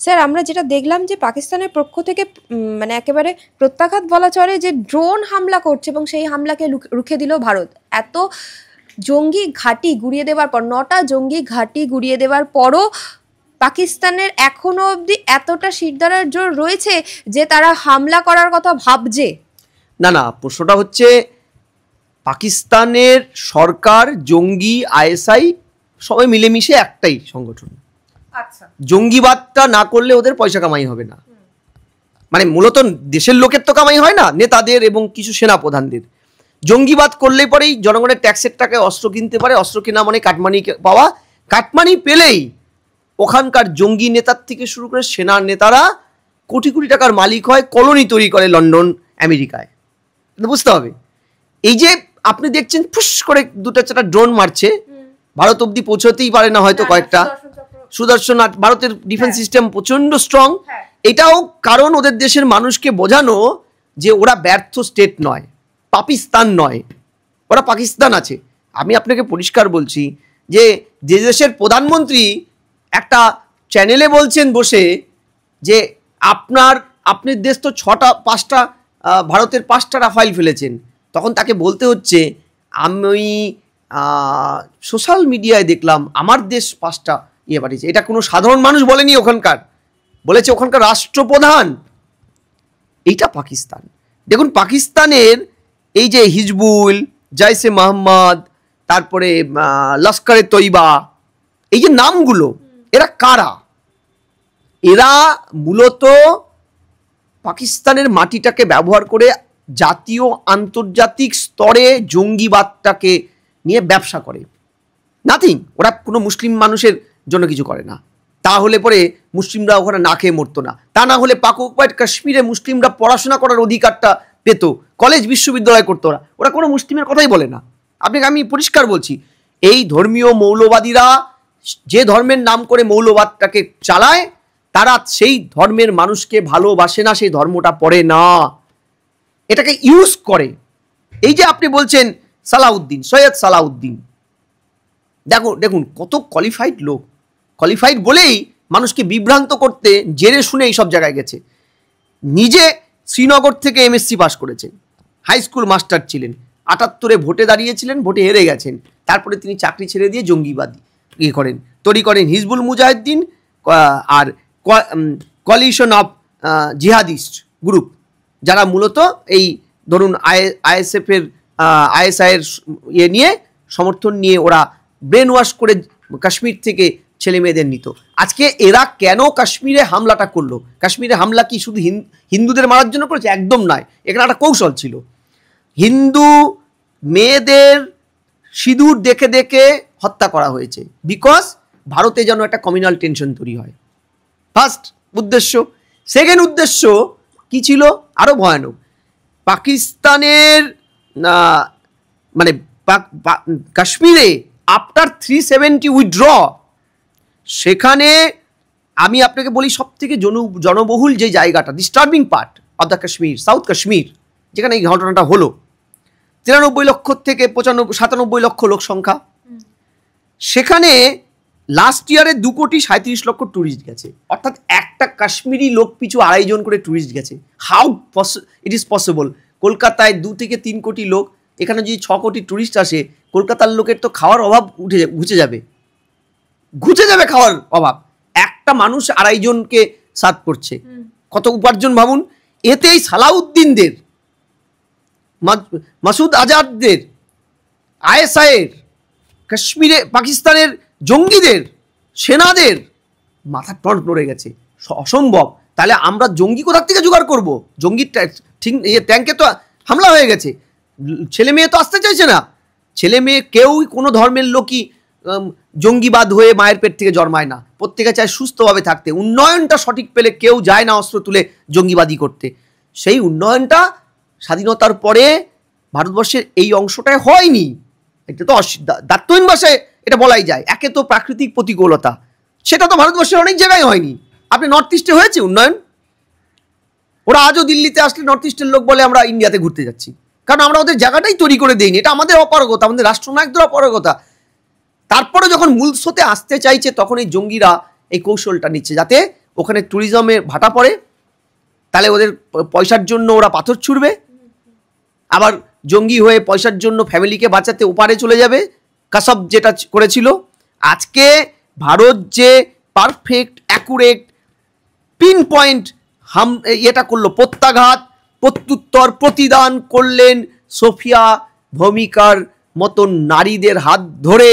Sir আমরা যেটা দেখলাম যে পাকিস্তানের পক্ষ থেকে মানে একেবারে প্রত্যাঘাত বলা চলে যে ড্রোন হামলা করছে এবং সেই হামলাকে রুখে দিল ভারত। এত জঙ্গি ঘাঁটি গুড়িয়ে দেওয়ার পর, 9টা জঙ্গি ঘাঁটি গুড়িয়ে দেওয়ার পরও পাকিস্তানের এখনো অবধি এতটা শিরদাঁড়ার জোর রয়েছে যে তারা হামলা করার কথা ভাবছে। না, প্রশ্নটা হচ্ছে পাকিস্তানের সরকার, জঙ্গি, আইএসআই সবাই মিলেমিশে একটাই সংগঠন। আচ্ছা, জঙ্গিবাদটা না করলে ওদের পয়সা কামাই হবে না। মানে মূলত দেশের লোকের তো কামাই হয় না, নেতাদের এবং কিছু সেনা প্রধানদের। জঙ্গিবাদ করলেই পরেই জনগণের ট্যাক্সের টাকায় অস্ত্র কিনতে পারে, অস্ত্র কেনা মানে কাটমানি পাওয়া, কাটমানি পেলেই ওখানকার জঙ্গি নেতার থেকে শুরু করে সেনার নেতারা কোটি কোটি টাকার মালিক হয়, কলোনি তৈরি করে লন্ডন, আমেরিকায়। বুঝতে হবে। এই যে আপনি দেখছেন ফুস করে 2-4টা ড্রোন মারছে, ভারত অব্দি পৌঁছতেই পারে না হয়তো কয়েকটা। সুদর্শন, ভারতের ডিফেন্স সিস্টেম প্রচন্ড স্ট্রং। এটাও কারণ ওদের দেশের মানুষকে বোঝানো যে ওরা ব্যর্থ স্টেট নয়, পাকিস্তান নয়, ওরা পাকিস্তান আছে। আমি আপনাকে পরিষ্কার বলছি যে যে দেশের প্রধানমন্ত্রী একটা চ্যানেলে বলছেন বসে যে আপনার দেশ তো 5টা ভারতের 5টা রাফাইল ফেলেছেন, তখন তাকে বলতে হচ্ছে আমি সোশ্যাল মিডিয়ায় দেখলাম আমার দেশ 5টা ইয়ে পাঠিয়েছে। এটা কোনো সাধারণ মানুষ বলেনি, ওখানকার বলেছে ওখানকার রাষ্ট্রপ্রধান। এইটা পাকিস্তান। দেখুন পাকিস্তানের এই যে হিজবুল, জাইসে মোহাম্মদ, তারপরে লস্করে তৈবা, এই যে নামগুলো, এরা কারা? এরা মূলত পাকিস্তানের মাটিটাকে ব্যবহার করে জাতীয় আন্তর্জাতিক স্তরে জঙ্গিবাদটাকে নিয়ে ব্যবসা করে। নাথিং। ওরা কোনো মুসলিম মানুষের জন্য কিছু করে না। তাহলে পরে মুসলিমরা ওখানে না খেয়ে মরতো না। তা না হলে পাক অকুপাইড কাশ্মীরে মুসলিমরা পড়াশোনা করার অধিকারটা পেত, কলেজ বিশ্ববিদ্যালয় করতো। ওরা কোনো মুসলিমের কথাই বলে না। আপনাকে আমি পরিষ্কার বলছি, এই ধর্মীয় মৌলবাদীরা যে ধর্মের নাম করে মৌলবাদটাকে চালায়, তারা সেই ধর্মের মানুষকে ভালোবাসে না, সেই ধর্মটা পড়ে না, এটাকে ইউজ করে। এই যে আপনি বলছেন সালাউদ্দিন, সৈয়দ সালাউদ্দিন, দেখুন কত কোয়ালিফাইড লোক। কোয়ালিফাইড বলেই মানুষকে বিভ্রান্ত করতে জেনে শুনে এই সব জায়গায় গেছে। নিজে শ্রীনগর থেকে এমএসসি পাস করেছেন, হাই স্কুল মাস্টার ছিলেন, 78-এ ভোটে দাঁড়িয়েছিলেন, ভোটে হেরে গেছেন। তারপরে তিনি চাকরি ছেড়ে দিয়ে জঙ্গিবাদী তৈরি করেন হিজবুল মুজাহিদ্দিন আর কোয়ালিশন অফ জিহাদিস্ট গ্রুপ, যারা মূলত এই ধরুন আইএসআইয়ের ইয়ে নিয়ে সমর্থন নিয়ে ওরা ব্রেন ওয়াশ করে কাশ্মীর থেকে ছেলে মেয়েদের নিত। আজকে এরা কেন কাশ্মীরে হামলাটা করলো? কাশ্মীরে হামলা কি শুধু হিন্দুদের মারার জন্য করেছে? একদম নয়। এখানে একটা কৌশল ছিল। হিন্দু মেয়েদের সিঁদুর দেখে দেখে হত্যা করা হয়েছে, বিকজ ভারতে যেন একটা কমিউনাল টেনশন তৈরি হয়। ফার্স্ট উদ্দেশ্য। সেকেন্ড উদ্দেশ্য কি ছিল? আরও ভয়ানক। পাকিস্তানের মানে কাশ্মীরে আফটার 370 উইথড্র, সেখানে আমি আপনাকে বলি সব থেকে জনবহুল যে জায়গাটা, disturbing part of the Kashmir, south Kashmir, যেখানে এই ঘটনাটা হলো, 93 লক্ষ থেকে 97 লক্ষ লোক সংখ্যা। সেখানে লাস্ট ইয়ারে 2,37,00,000 ট্যুরিস্ট গেছে। অর্থাৎ একটা কাশ্মীরি লোক পিছু 2.5 জন করে ট্যুরিস্ট গেছে। How it is possible? কলকাতায় 2 থেকে 3 কোটি লোক, এখানে যদি 6 কোটি ট্যুরিস্ট আসে, কলকাতার লোকের তো খাওয়ার অভাব ঘুচে যাবে খাওয়ার অভাব। একটা মানুষ 2.5 জনকে সার্ভ করছে, কত উপার্জন ভাবুন। এতেই সালাউদ্দিনদের, মাসুদ আজাদদের, আইএসআইয়ের, কাশ্মীরে পাকিস্তানের জঙ্গিদের, সেনাদের মাথা টন নড়ে গেছে। অসম্ভব। তাহলে আমরা জঙ্গি কোথা থেকে জোগাড় করবো? জঙ্গির ঠিক ট্যাঙ্কে তো হামলা হয়ে গেছে, ছেলে মেয়ে তো আসতে চাইছে না। ছেলে মেয়ে কেউই কোনো ধর্মের লোকই জঙ্গিবাদ হয়ে মায়ের পেট থেকে জন্মায় না। প্রত্যেকে চায় সুস্থভাবে থাকতে। উন্নয়নটা সঠিক পেলে কেউ যায় না অস্ত্র তুলে জঙ্গিবাদী করতে। সেই উন্নয়নটা স্বাধীনতার পরে ভারতবর্ষের এই অংশটায় হয়নি। এটা তো দায়িত্বহীন ভাষায় এটা বলাই যায়। একে তো প্রাকৃতিক প্রতিকূলতা, সেটা তো ভারতবর্ষের অনেক জায়গায় হয়নি। আপনি নর্থ ইস্টে হয়েছে উন্নয়ন? ওরা আজও দিল্লিতে আসলে নর্থ ইস্টের লোক বলে আমরা ইন্ডিয়াতে ঘুরতে যাচ্ছি, কারণ আমরা ওদের জায়গাটাই তৈরি করে দিইনি। এটা আমাদের অপারগতা, আমাদের রাষ্ট্রনায়কদের অপারগতা। তারপরে যখন মূল স্রোতে আসতে চাইছে, তখন এই জঙ্গিরা এই কৌশলটা নিচ্ছে, যাতে ওখানে ট্যুরিজমে ভাটা পড়ে, তাহলে ওদের পয়সার জন্য ওরা পাথর ছুড়বে, আবার জঙ্গি হয়ে পয়সার জন্য ফ্যামিলিকে বাঁচাতে ওপারে চলে যাবে, কাসব যেটা করেছিল। আজকে ভারত যে পারফেক্ট অ্যাকুরেট পিন পয়েন্ট এটা করলো, প্রত্যাঘাত, প্রত্যুত্তর, প্রতিদান করলেন সোফিয়া ভৌমিকার মতন নারীদের হাত ধরে।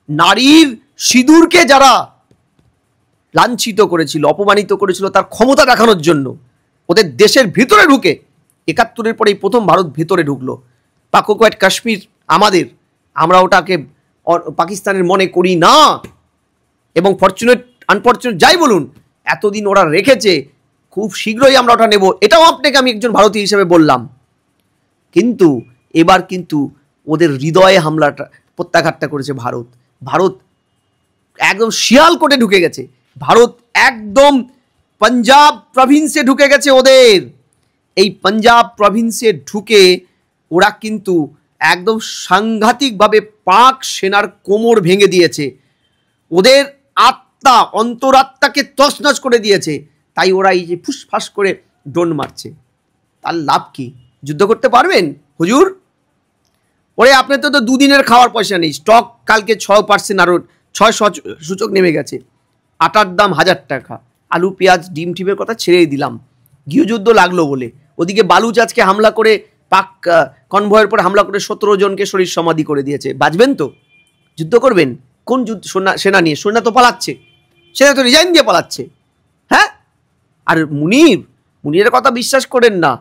নারীর সিঁদুরকে যারা লাঞ্ছিত করেছিল, অপমানিত করেছিল তার ক্ষমতা দেখানোর জন্য ওদের দেশের ভিতরে ঢুকে, ৭১-এর পরেই প্রথম ভারত ভেতরে ঢুকলো। পাকোয়াট কাশ্মীর আমাদের, আমরা ওটাকে পাকিস্তানের মনে করি না। এবং ফরচুনেট আনফরচুনেট যাই বলুন, এতদিন ওরা রেখেছে, খুব শীঘ্রই আমরা ওটা নেব, এটাও আপনাকে আমি একজন ভারতীয় হিসেবে বললাম। কিন্তু এবার কিন্তু ওদের হৃদয়ে হামলাটা, প্রত্যাঘাতটা করেছে ভারত। ভারত একদম শিয়ালকোটে ঢুকে গেছে, ভারত একদম পাঞ্জাব প্রভিন্সে ঢুকে গেছে ওদের। এই পাঞ্জাব প্রভিন্সে ঢুকে ওরা কিন্তু একদম সাংঘাতিকভাবে পাক সেনার কোমর ভেঙে দিয়েছে, ওদের আত্মা, অন্তরাত্মাকে তছনছ করে দিয়েছে। তাই ওরা এই যে ফুসফাস করে ড্রোন মারছে, তার লাভ কি? যুদ্ধ করতে পারবেন হুজুর? ওরে আপনার তো দুদিনের খাওয়ার পয়সা নেই, স্টক কালকে 6% আরও 6 সূচক নেমে গেছে, আটার দাম 1000 টাকা, আলু পেঁয়াজ ডিম টিমের কথা ছেড়েই দিলাম, গৃহযুদ্ধ লাগলো বলে। ওদিকে বালুচ আজকে হামলা করে, পাক কনভয়ের পরে হামলা করে 17 জনকে শরীর সমাধি করে দিয়েছে। বাঁচবেন তো? যুদ্ধ করবেন? কোন যুদ্ধ? সেনা নিয়ে? সেনা তো পালাচ্ছে, সেনা তো রিজাইন দিয়ে পালাচ্ছে। হ্যাঁ, আর মুনিরের কথা বিশ্বাস করেন না।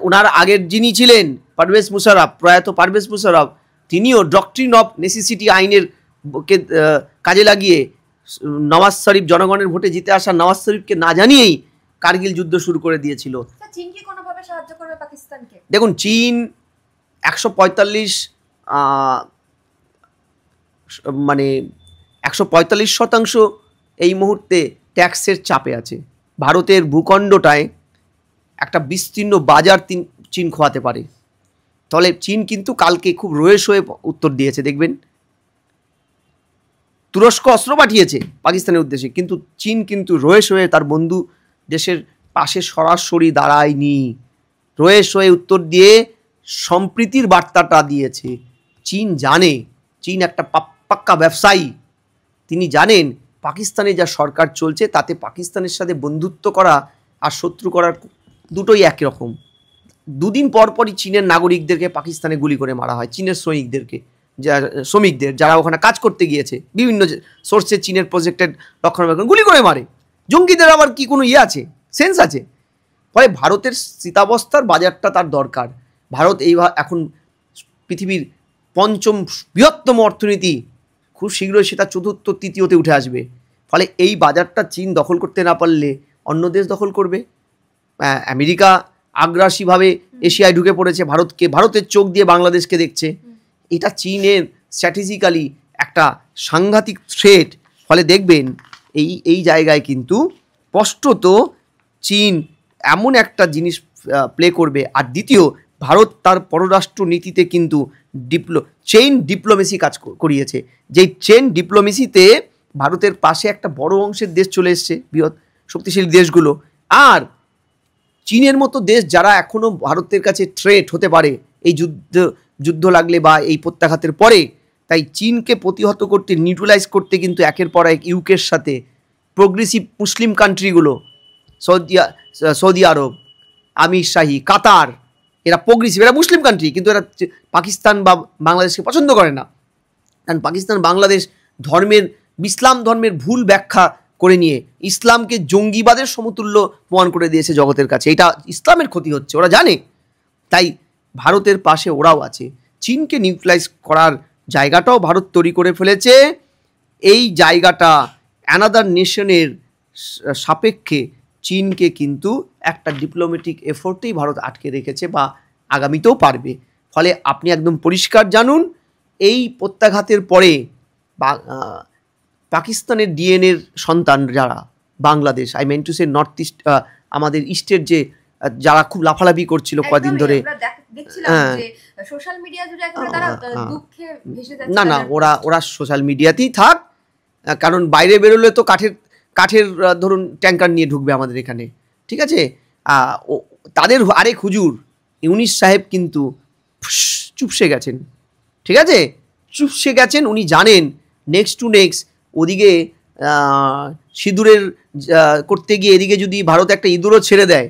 ওনার আগের যিনি ছিলেন পারভেজ মুশারফ, প্রয়াত পারভেজ মুশারফ, তিনিও ডক্ট্রিন অফ নেসেসিটি আইনের কাজে লাগিয়ে নওয়াজ শরীফ, জনগণের ভোটে জিতে আসা নওয়াজ শরীফকে না জানিয়েই কার্গিল যুদ্ধ শুরু করে দিয়েছিল। চীন কি কোনোভাবে সাহায্য করবে পাকিস্তানকে? দেখুন, চীন 145% এই মুহূর্তে ট্যাক্সের চাপে আছে। ভারতের ভূখণ্ডটায় একটা বিস্তীর্ণ বাজার চীন খোয়াতে পারে। তাহলে চীন কিন্তু কালকে খুব রয়েস হয়ে উত্তর দিয়েছে, দেখবেন। তুরস্ক অস্ত্র পাঠিয়েছে পাকিস্তানের উদ্দেশ্যে, কিন্তু চীন কিন্তু রয়েস হয়ে তার বন্ধু দেশের পাশে সরাসরি দাঁড়ায়নি, রয়েস হয়ে উত্তর দিয়ে সম্প্রীতির বার্তাটা দিয়েছে। চীন জানে, চীন একটা পাক্কা ব্যবসায়ী, তিনি জানেন পাকিস্তানে যা সরকার চলছে তাতে পাকিস্তানের সাথে বন্ধুত্ব করা আর শত্রু করার দুটোই একই রকম। দুদিন পর পরই চীনের নাগরিকদেরকে পাকিস্তানে গুলি করে মারা হয়, চীনের শ্রমিকদের যারা ওখানে কাজ করতে গিয়েছে, বিভিন্ন সোর্সে চীনের প্রজেক্টের রক্ষণাবেক্ষণ গুলি করে মারে। জঙ্গিদের আবার কি কোনো আছে, সেন্স আছে? ফলে ভারতের স্থিতাবস্থার বাজারটা তার দরকার। ভারত এখন পৃথিবীর 5ম বৃহত্তম অর্থনীতি, খুব শীঘ্রই সেটা 4র্থ 3য়তে উঠে আসবে। ফলে এই বাজারটা চীন দখল করতে না পারলে অন্য দেশ দখল করবে। আমেরিকা আগ্রাসীভাবে এশিয়ায় ঢুকে পড়েছে, ভারতের চোখ দিয়ে বাংলাদেশকে দেখছে। এটা চীনের স্ট্র্যাটেজিক্যালি একটা সাংঘাতিক থ্রেট। ফলে দেখবেন এই জায়গায় কিন্তু স্পষ্টত চীন এমন একটা জিনিস প্লে করবে। আর দ্বিতীয়, ভারত তার পররাষ্ট্র নীতিতে কিন্তু চেইন ডিপ্লোমেসি কাজ করিয়েছে। যেই চেইন ডিপ্লোমেসিতে ভারতের পাশে একটা বড় অংশের দেশ চলে এসছে, বৃহৎ শক্তিশালী দেশগুলো। আর চীনের মতো দেশ যারা এখনও ভারতের কাছে থ্রেট হতে পারে এই যুদ্ধ লাগলে বা এই প্রত্যাঘাতের পরে, তাই চীনকে প্রতিহত করতে, নিউট্রালাইজ করতে কিন্তু একের পর এক ইউকের সাথে প্রোগ্রেসিভ মুসলিম কান্ট্রিগুলো, সৌদি আরব, আমির শাহী, কাতার, এরা প্রোগ্রেসিভ, এরা মুসলিম কান্ট্রি, কিন্তু এরা পাকিস্তান বা বাংলাদেশকে পছন্দ করে না। কারণ পাকিস্তান বাংলাদেশ ইসলাম ধর্মের ভুল ব্যাখ্যা করে নিয়ে ইসলামকে জঙ্গিবাদের সমতুল্য প্রমাণ করে দিয়েছে জগতের কাছে। এটা ইসলামের ক্ষতি হচ্ছে, ওরা জানে। তাই ভারতের পাশে ওরাও আছে। চীনকে নিউট্রালাইজ করার জায়গাটাও ভারত তৈরি করে ফেলেছে। এই জায়গাটা অ্যানাদার নেশনের সাপেক্ষে চীনকে কিন্তু একটা ডিপ্লোম্যাটিক এফোর্টেই ভারত আটকে রেখেছে, বা আগামীতেও পারবে। ফলে আপনি একদম পরিষ্কার জানুন, এই প্রত্যাঘাতের পরে পাকিস্তানের ডিএনএর সন্তান যারা Bangladesh, I mean to say north east, আমাদের ইস্টের যে যারা খুব লাফালাফি করছিল কদিন ধরে, না ওরা সোশ্যাল মিডিয়াতেই থাক, কারণ বাইরে বেরোলে তো কাঠের ধরুন ট্যাঙ্কার নিয়ে ঢুকবে আমাদের এখানে, ঠিক আছে? তাদের আরেক হুজুর ইউনিস সাহেব কিন্তু চুপসে গেছেন, ঠিক আছে? চুপসে গেছেন। উনি জানেন নেক্সট টু নেক্সট ওদিকে সিঁদুরের করতে গিয়ে এদিকে যদি ভারত একটা ইঁদুরও ছেড়ে দেয়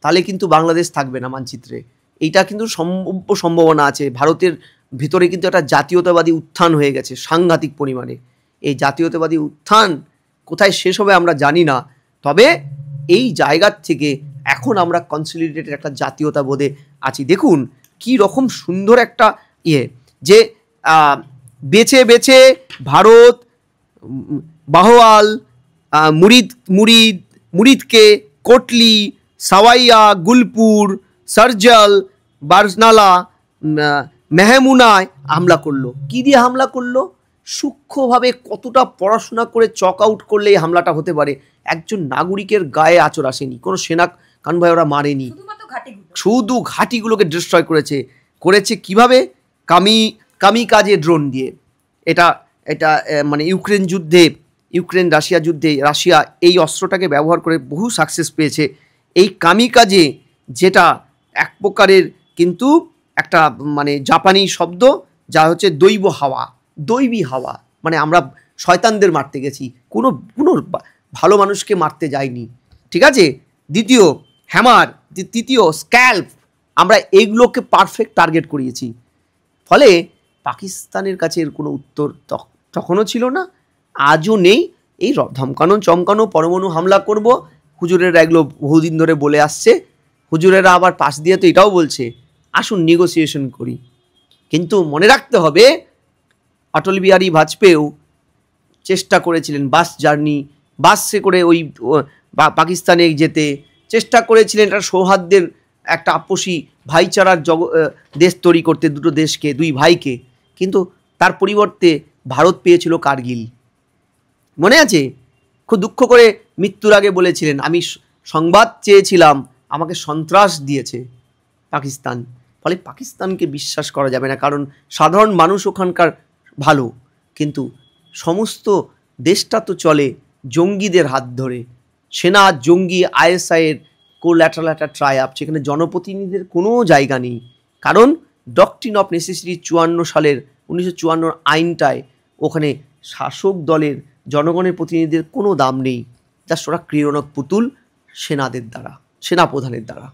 তাহলে কিন্তু বাংলাদেশ থাকবে না মানচিত্রে। এইটা কিন্তু সম্ভাবনা আছে। ভারতের ভিতরে কিন্তু একটা জাতীয়তাবাদী উত্থান হয়ে গেছে সাংঘাতিক পরিমাণে। এই জাতীয়তাবাদী উত্থান কোথায় শেষ হবে আমরা জানি না, তবে এই জায়গার থেকে এখন আমরা কনসলিডেটেড একটা জাতীয়তাবোধে আছি। দেখুন কি রকম সুন্দর একটা যে বেছে বেছে ভারত বাহওয়াল, মুরিদকে, কোটলি, সাওয়াইয়া, গুলপুর, সার্জাল, বার্জনালা, মেহমুনায় হামলা করলো। কি দিয়ে হামলা করলো? সূক্ষ্মভাবে কতটা পড়াশোনা করে চক আউট করলে এই হামলাটা হতে পারে। একজন নাগরিকের গায়ে আঁচড় আসেনি, কোনো সেনা কানভাই ওরা মারেনি, শুধু ঘাঁটিগুলোকে ডিস্ট্রয় করেছে কিভাবে? কামিকাজে ড্রোন দিয়ে। এটা মানে ইউক্রেন রাশিয়া যুদ্ধে রাশিয়া এই অস্ত্রটাকে ব্যবহার করে বহু সাকসেস পেয়েছে। এই কামিকাজে, যেটা এক প্রকারের কিন্তু একটা মানে জাপানি শব্দ, যা হচ্ছে দৈবী হাওয়া, মানে আমরা শয়তানদের মারতে গেছি, কোনো ভালো মানুষকে মারতে যাইনি, ঠিক আছে? দ্বিতীয় হ্যামার, তৃতীয় স্ক্যাল্প, আমরা এইগুলোকে পারফেক্ট টার্গেট করিয়েছি। ফলে পাকিস্তানের কাছে এর কোনো উত্তর তখনও ছিল না, আজও নেই। এই ধমকানো চমকানো পরমাণু হামলা করব, হুজুরেরা এগুলো বহুদিন ধরে বলে আসছে। হুজুরেরা আবার পাশ দিয়ে তো এটাও বলছে আসুন নেগোসিয়েশন করি। কিন্তু মনে রাখতে হবে অটল বিহারী বাজপেয়ীও চেষ্টা করেছিলেন বাসে করে ওই পাকিস্তানে যেতে চেষ্টা করেছিলেন, একটা সৌহার্দ্যের একটা আপসী ভাইচারার দেশ তৈরি করতে, দুটো দেশকে, দুই ভাইকে। কিন্তু তার পরিবর্তে ভারত পেয়েছিল কার্গিল, মনে আছে? খুব দুঃখ করে মৃত্যুর আগে বলেছিলেন আমি সংবাদ চেয়েছিলাম, আমাকে সন্ত্রাস দিয়েছে পাকিস্তান। ফলে পাকিস্তানকে বিশ্বাস করা যাবে না, কারণ সাধারণ মানুষ ওখানকার ভালো, কিন্তু সমস্ত দেশটা তো চলে জঙ্গিদের হাত ধরে। সেনা জঙ্গি আইএসআইয়ের কোল্যাটারাল একটা ট্রায়াপ, সেখানে জনপ্রতিনিধিদের কোনো জায়গা নেই। কারণ ডক্ট্রিন অফ নেসেসিটি 1954 আইনটায় ওখানে শাসক দলের জনগণের প্রতিনিধিদের কোনো দাম নেই, যা ওরা ক্রীড়নক পুতুল সেনাদের দ্বারা, সেনাপ্রধানের দ্বারা।